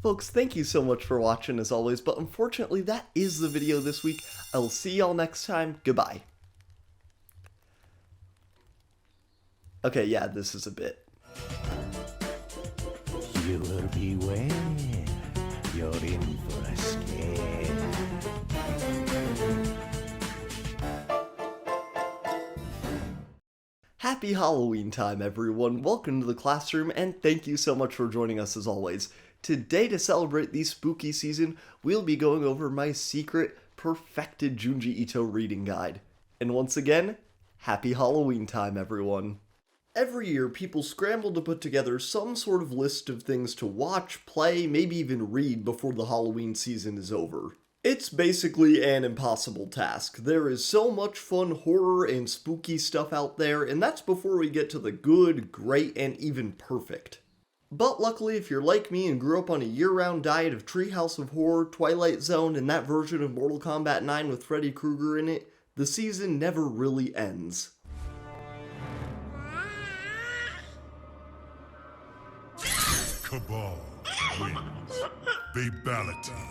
Folks, thank you so much for watching as always, but unfortunately that is the video this week. I will see y'all next time. Goodbye. Okay, yeah, this is a bit. You will beware. You're in for a scare. Happy Halloween time, everyone. Welcome to the classroom, and thank you so much for joining us as always. Today, to celebrate the spooky season, we'll be going over my secret, perfected Junji Ito reading guide. And once again, happy Halloween time, everyone. Every year, people scramble to put together some sort of list of things to watch, play, maybe even read before the Halloween season is over. It's basically an impossible task. There is so much fun horror and spooky stuff out there, and that's before we get to the good, great, and even perfect. But luckily, if you're like me and grew up on a year-round diet of Treehouse of Horror, Twilight Zone, and that version of Mortal Kombat 9 with Freddy Krueger in it, the season never really ends. Cabal wins. Babality.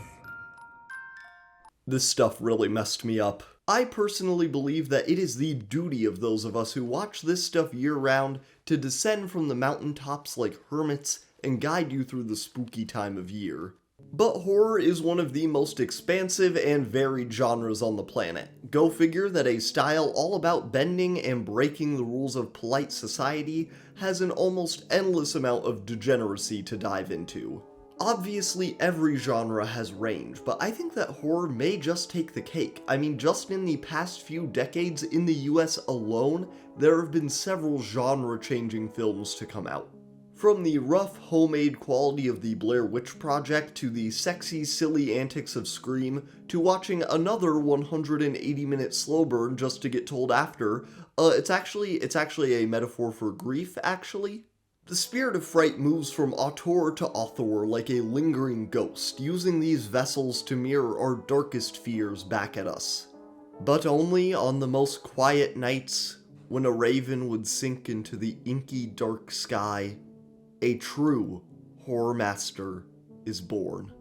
This stuff really messed me up. I personally believe that it is the duty of those of us who watch this stuff year-round to descend from the mountaintops like hermits and guide you through the spooky time of year. But horror is one of the most expansive and varied genres on the planet. Go figure that a style all about bending and breaking the rules of polite society has an almost endless amount of degeneracy to dive into. Obviously, every genre has range, but I think that horror may just take the cake. I mean, just in the past few decades in the US alone, there have been several genre-changing films to come out. From the rough, homemade quality of the Blair Witch Project to the sexy, silly antics of Scream, to watching another 180-minute slow burn just to get told after, it's actually a metaphor for grief, actually. The spirit of fright moves from auteur to author like a lingering ghost, using these vessels to mirror our darkest fears back at us. But only on the most quiet nights, when a raven would sink into the inky dark sky, a true horror master is born.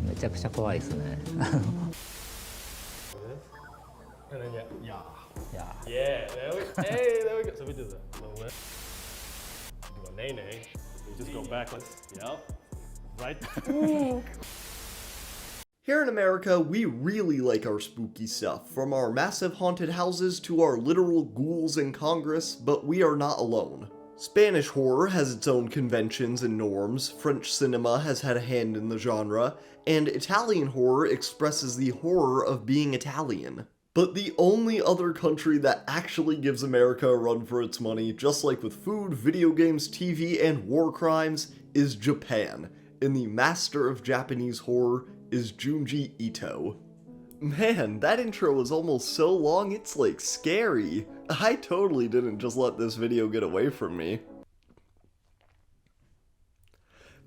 めちゃくちゃ怖いですね。 And then yeah. Yeah. Yeah, there we go. So we do the lift. Do a nay. We just go backwards. Yep. Right. Here in America, we really like our spooky stuff, from our massive haunted houses to our literal ghouls in Congress, but we are not alone. Spanish horror has its own conventions and norms, French cinema has had a hand in the genre, and Italian horror expresses the horror of being Italian. But the only other country that actually gives America a run for its money, just like with food, video games, TV, and war crimes, is Japan, and the master of Japanese horror is Junji Ito. Man, that intro was almost so long, it's like scary. I totally didn't just let this video get away from me.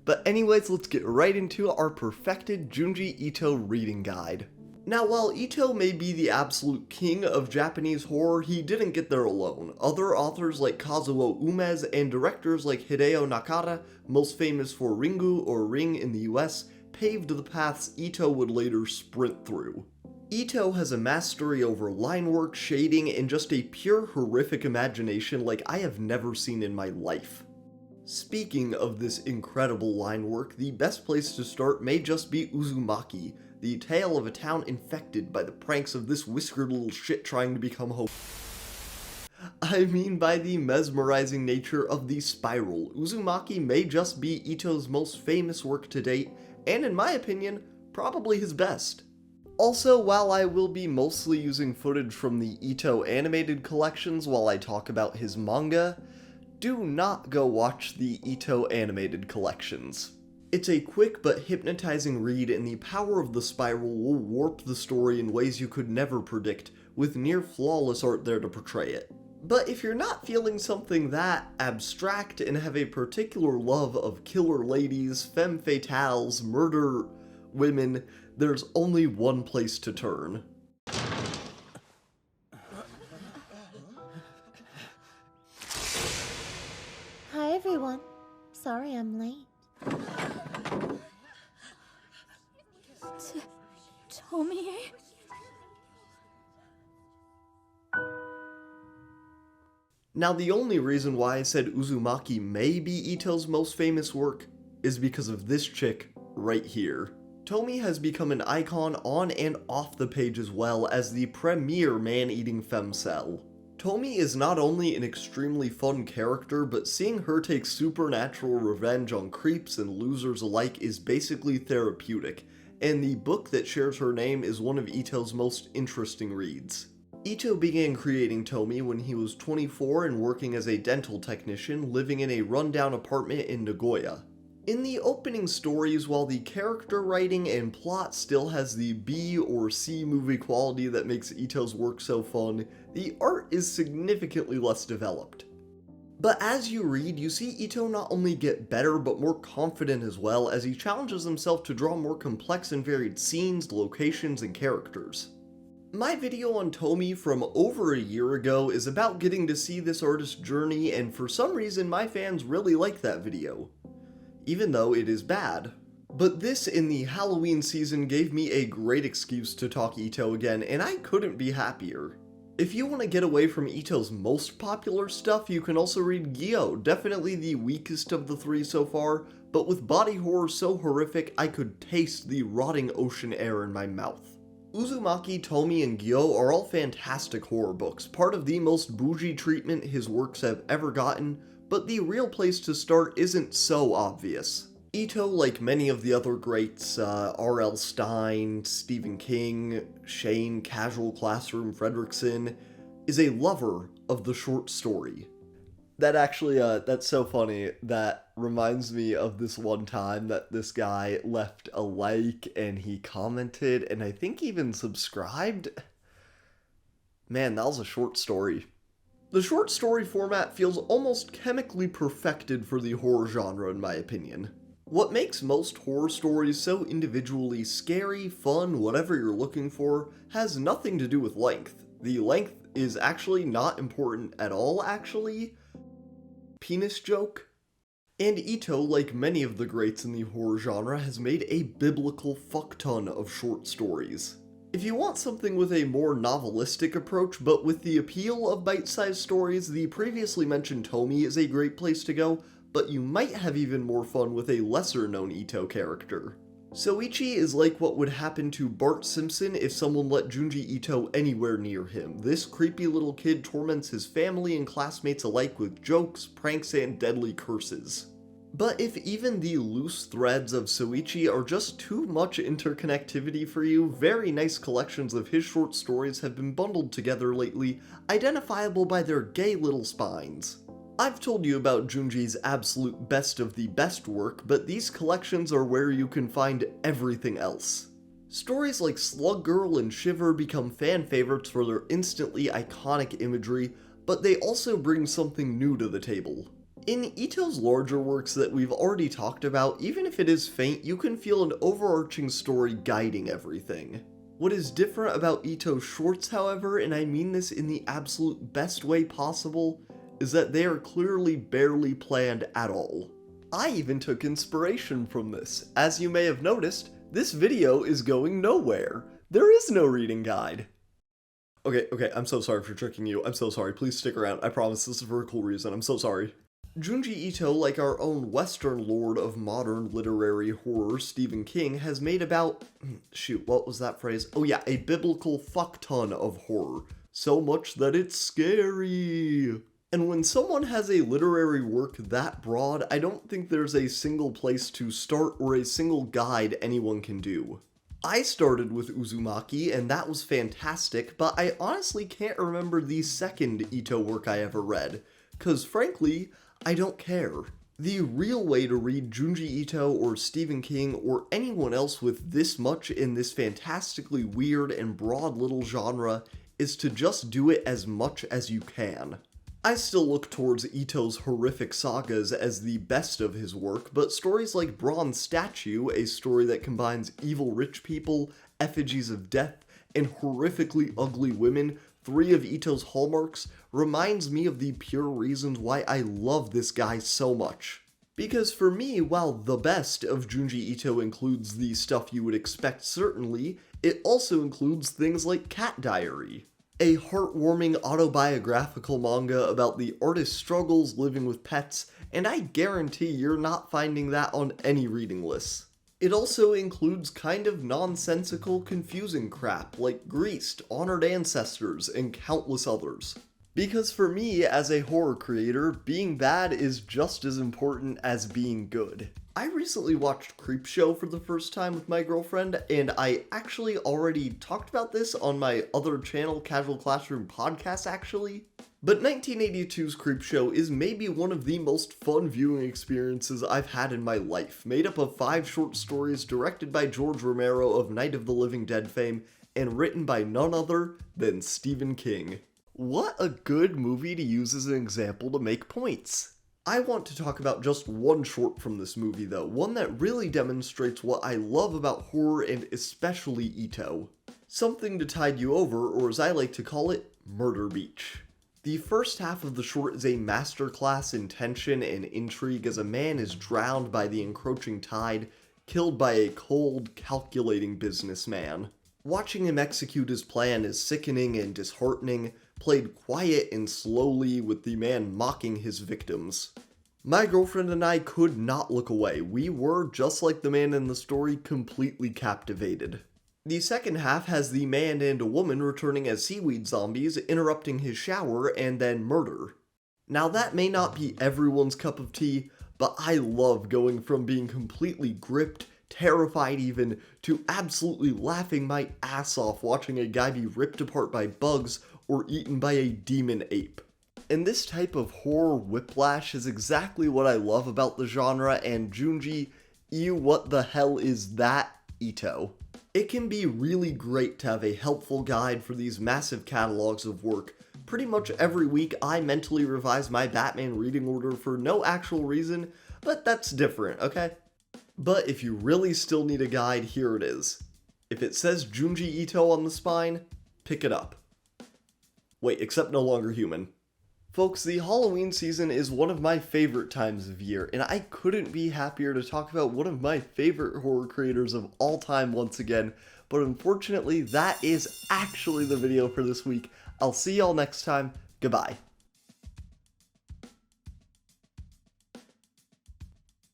But anyways, let's get right into our perfected Junji Ito reading guide. Now, while Ito may be the absolute king of Japanese horror, he didn't get there alone. Other authors like Kazuo Umezu and directors like Hideo Nakata, most famous for Ringu or Ring in the US, paved the paths Ito would later sprint through. Ito has a mastery over line work, shading, and just a pure horrific imagination like I have never seen in my life. Speaking of this incredible line work, the best place to start may just be Uzumaki, the tale of a town infected by the pranks of this whiskered little shit trying to become I mean by the mesmerizing nature of the spiral. Uzumaki may just be Ito's most famous work to date, and in my opinion, probably his best. Also, while I will be mostly using footage from the Ito animated collections while I talk about his manga, do not go watch the Ito animated collections. It's a quick but hypnotizing read, and the power of the spiral will warp the story in ways you could never predict, with near flawless art there to portray it. But if you're not feeling something that abstract and have a particular love of killer ladies, femme fatales, murder women, there's only one place to turn. everyone. Sorry I'm late. Tomie? Now, the only reason why I said Uzumaki may be Ito's most famous work is because of this chick right here. Tomie has become an icon on and off the page as well as the premier man-eating femcel. Tomie is not only an extremely fun character, but seeing her take supernatural revenge on creeps and losers alike is basically therapeutic, and the book that shares her name is one of Ito's most interesting reads. Ito began creating Tomie when he was 24 and working as a dental technician, living in a rundown apartment in Nagoya. In the opening stories, while the character writing and plot still has the B or C movie quality that makes Ito's work so fun, the art is significantly less developed. But as you read, you see Ito not only get better but more confident as well, as he challenges himself to draw more complex and varied scenes, locations, and characters. My video on Tomie from over a year ago is about getting to see this artist's journey, and for some reason my fans really like that video, even though it is bad. But this in the Halloween season gave me a great excuse to talk Ito again, and I couldn't be happier. If you want to get away from Ito's most popular stuff, you can also read Gyo, definitely the weakest of the three so far, but with body horror so horrific I could taste the rotting ocean air in my mouth. Uzumaki, Tomie, and Gyo are all fantastic horror books, part of the most bougie treatment his works have ever gotten, but the real place to start isn't so obvious. Ito, like many of the other greats, R.L. Stine, Stephen King, Shane, Casual Classroom Fredrickson, is a lover of the short story. That actually, that's so funny. That reminds me of this one time that this guy left a like and he commented and I think even subscribed. Man, that was a short story. The short story format feels almost chemically perfected for the horror genre in my opinion. What makes most horror stories so individually scary, fun, whatever you're looking for, has nothing to do with length. The length is actually not important at all, actually. Penis joke? And Ito, like many of the greats in the horror genre, has made a biblical fuckton of short stories. If you want something with a more novelistic approach, but with the appeal of bite-sized stories, the previously mentioned Tomie is a great place to go, but you might have even more fun with a lesser-known Ito character. Soichi is like what would happen to Bart Simpson if someone let Junji Ito anywhere near him. This creepy little kid torments his family and classmates alike with jokes, pranks, and deadly curses. But if even the loose threads of Soichi are just too much interconnectivity for you, very nice collections of his short stories have been bundled together lately, identifiable by their gay little spines. I've told you about Junji's absolute best of the best work, but these collections are where you can find everything else. Stories like Slug Girl and Shiver become fan favorites for their instantly iconic imagery, but they also bring something new to the table. In Ito's larger works that we've already talked about, even if it is faint, you can feel an overarching story guiding everything. What is different about Ito's shorts, however, and I mean this in the absolute best way possible, is that they are clearly barely planned at all. I even took inspiration from this. As you may have noticed, this video is going nowhere. There is no reading guide. Okay, I'm so sorry for tricking you. I'm so sorry. Please stick around. I promise this is for a cool reason. I'm so sorry. Junji Ito, like our own Western lord of modern literary horror, Stephen King, has made about... shoot, what was that phrase? Oh yeah, a biblical fuckton of horror. So much that it's scary. And when someone has a literary work that broad, I don't think there's a single place to start or a single guide anyone can do. I started with Uzumaki, and that was fantastic, but I honestly can't remember the second Ito work I ever read, cause frankly, I don't care. The real way to read Junji Ito or Stephen King or anyone else with this much in this fantastically weird and broad little genre is to just do it as much as you can. I still look towards Ito's horrific sagas as the best of his work, but stories like Bronze Statue, a story that combines evil rich people, effigies of death, and horrifically ugly women, three of Ito's hallmarks reminds me of the pure reasons why I love this guy so much. Because for me, while the best of Junji Ito includes the stuff you would expect certainly, it also includes things like Cat Diary, a heartwarming autobiographical manga about the artist's struggles living with pets, and I guarantee you're not finding that on any reading lists. It also includes kind of nonsensical, confusing crap like Greased, Honored Ancestors, and countless others. Because for me, as a horror creator, being bad is just as important as being good. I recently watched Creepshow for the first time with my girlfriend, and I actually already talked about this on my other channel, Casual Classroom Podcast actually. But 1982's Creepshow is maybe one of the most fun viewing experiences I've had in my life, made up of 5 short stories directed by George Romero of Night of the Living Dead fame, and written by none other than Stephen King. What a good movie to use as an example to make points. I want to talk about just one short from this movie though, one that really demonstrates what I love about horror and especially Ito. Something to tide you over, or as I like to call it, Murder Beach. The first half of the short is a masterclass in tension and intrigue as a man is drowned by the encroaching tide, killed by a cold, calculating businessman. Watching him execute his plan is sickening and disheartening, played quiet and slowly with the man mocking his victims. My girlfriend and I could not look away. We were, just like the man in the story, completely captivated. The second half has the man and a woman returning as seaweed zombies, interrupting his shower, and then murder. Now that may not be everyone's cup of tea, but I love going from being completely gripped, terrified even, to absolutely laughing my ass off watching a guy be ripped apart by bugs or eaten by a demon ape. And this type of horror whiplash is exactly what I love about the genre, and Junji, what the hell is that, Ito? It can be really great to have a helpful guide for these massive catalogs of work. Pretty much every week I mentally revise my Batman reading order for no actual reason, but that's different, okay? But if you really still need a guide, here it is. If it says Junji Ito on the spine, pick it up. Wait, except no longer human. Folks, the Halloween season is one of my favorite times of year, and I couldn't be happier to talk about one of my favorite horror creators of all time once again, but unfortunately that is actually the video for this week. I'll see y'all next time. Goodbye.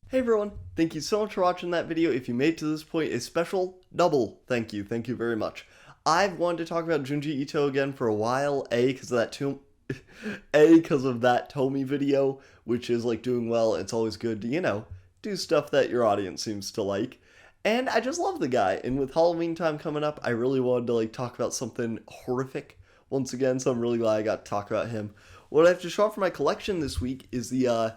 Hey everyone, thank you so much for watching that video. If you made it to this point, a special double thank you very much. I've wanted to talk about Junji Ito again for a while, because of that Tomy video, which is like doing well. It's always good to, do stuff that your audience seems to like. And I just love the guy, and with Halloween time coming up, I really wanted to talk about something horrific once again, so I'm really glad I got to talk about him. What I have to show off for my collection this week is the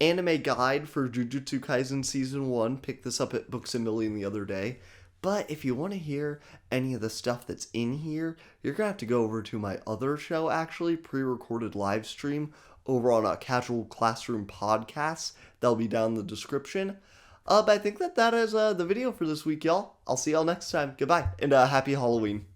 anime guide for Jujutsu Kaisen Season 1. Picked this up at Books A Million the other day. But if you want to hear any of the stuff that's in here, you're going to have to go over to my other show, actually, Pre-Recorded Livestream, over on a Casual Classroom Podcast. That'll be down in the description. But I think that is the video for this week, y'all. I'll see y'all next time. Goodbye, and happy Halloween.